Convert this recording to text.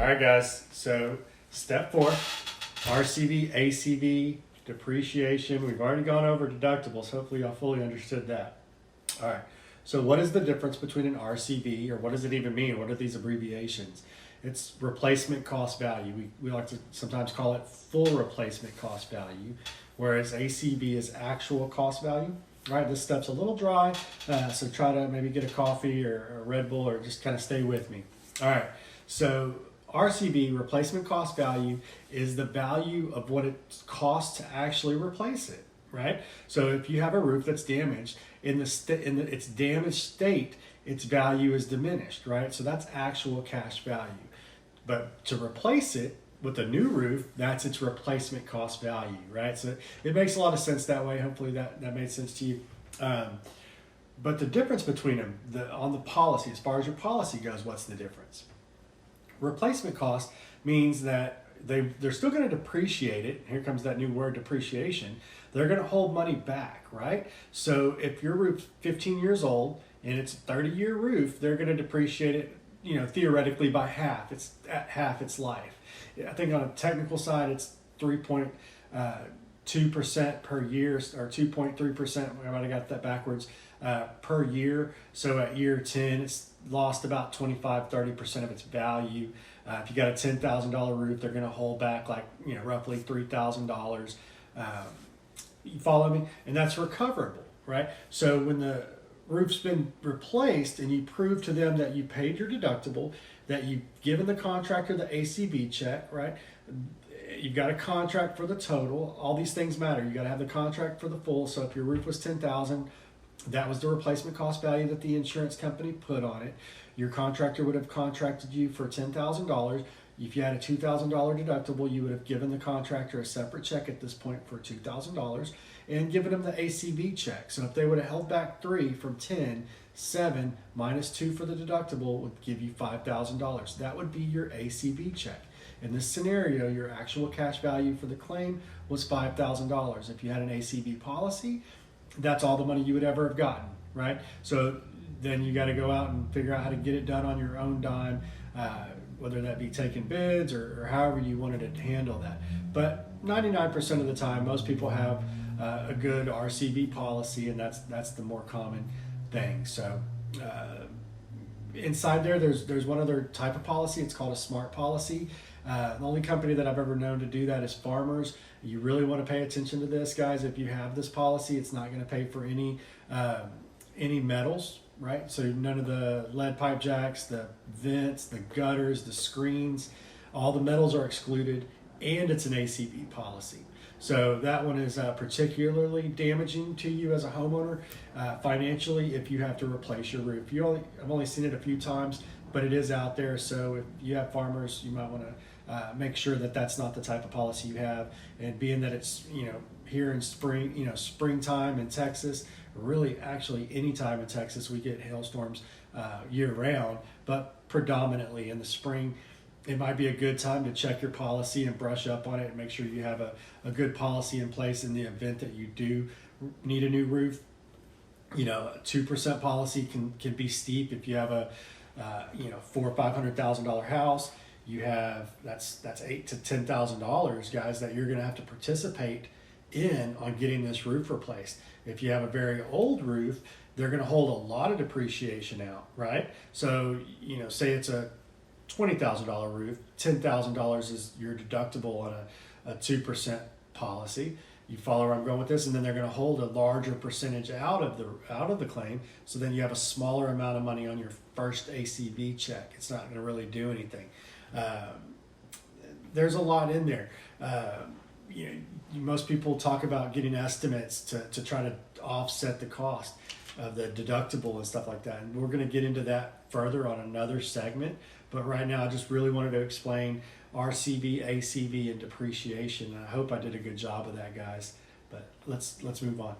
right, guys. So step 4, RCV, ACV, depreciation. We've already gone over deductibles. Hopefully y'all fully understood that. All right. So what is the difference between an RCV, or what does it even mean? What are these abbreviations? It's replacement cost value. We like to sometimes call it full replacement cost value, whereas ACV is actual cost value. Right, this stuff's a little dry, so try to maybe get a coffee or a Red Bull, or just kind of stay with me. All right, so RCV, replacement cost value, is the value of what it costs to actually replace it. Right, so if you have a roof that's damaged, in its damaged state, its value is diminished. Right, so that's actual cash value. But to replace it with a new roof, that's its replacement cost value, right? So it makes a lot of sense that way. Hopefully that made sense to you. But the difference between them, on the policy, as far as your policy goes, what's the difference? Replacement cost means that they're still going to depreciate it. Here comes that new word, depreciation. They're going to hold money back, right? So if your roof's 15 years old and it's a 30-year roof, they're going to depreciate it, theoretically by half. It's at half its life. I think on a technical side, it's 3.2% per year, or 2.3%. I might have got that backwards, per year. So at year 10, it's lost about 25-30% of its value. If you got a $10,000 roof, they're going to hold back roughly $3,000. You follow me? And that's recoverable, right? So when the roof's been replaced and you prove to them that you paid your deductible, that you've given the contractor the ACV check, right? You've got a contract for the total. All these things matter. You got to have the contract for the full. So if your roof was $10,000, that was the replacement cost value that the insurance company put on it. Your contractor would have contracted you for $10,000. If you had a $2,000 deductible, you would have given the contractor a separate check at this point for $2,000 and given them the ACV check. So if they would have held back 3 from 10, 7 minus 2 for the deductible would give you $5,000. That would be your ACV check. In this scenario, your actual cash value for the claim was $5,000. If you had an ACV policy, that's all the money you would ever have gotten, right? So then you got to go out and figure out how to get it done on your own dime, whether that be taking bids or however you wanted to handle that. But 99% of the time, most people have a good RCV policy, and that's the more common thing. So inside there's one other type of policy. It's called a smart policy. The only company that I've ever known to do that is Farmers. You really want to pay attention to this, guys. If you have this policy, it's not going to pay for any metals, right? So none of the lead pipe jacks, the vents, the gutters, the screens, all the metals are excluded, and it's an ACV policy. So that one is particularly damaging to you as a homeowner financially if you have to replace your roof. I've only seen it a few times, but it is out there. So if you have Farmers, you might want to make sure that that's not the type of policy you have. And being that it's here in spring, springtime in Texas, really actually any time in Texas, we get hailstorms year round, but predominantly in the spring. It might be a good time to check your policy and brush up on it and make sure you have a good policy in place in the event that you do need a new roof. A 2% policy can be steep if you have a $400,000 or $500,000 house. You have that's $8,000 to $10,000, guys, that you're going to have to participate in on getting this roof replaced. If you have a very old roof, they're going to hold a lot of depreciation out, right? So say it's a $20,000 roof, $10,000 is your deductible on a 2% policy. You follow where I'm going with this, and then they're going to hold a larger percentage out of the claim. So then you have a smaller amount of money on your first ACV check. It's not going to really do anything. There's a lot in there. Most people talk about getting estimates to try to offset the cost of the deductible and stuff like that. And we're going to get into that further on another segment. But right now, I just really wanted to explain RCV, ACV, and depreciation. And I hope I did a good job of that, guys. But let's move on.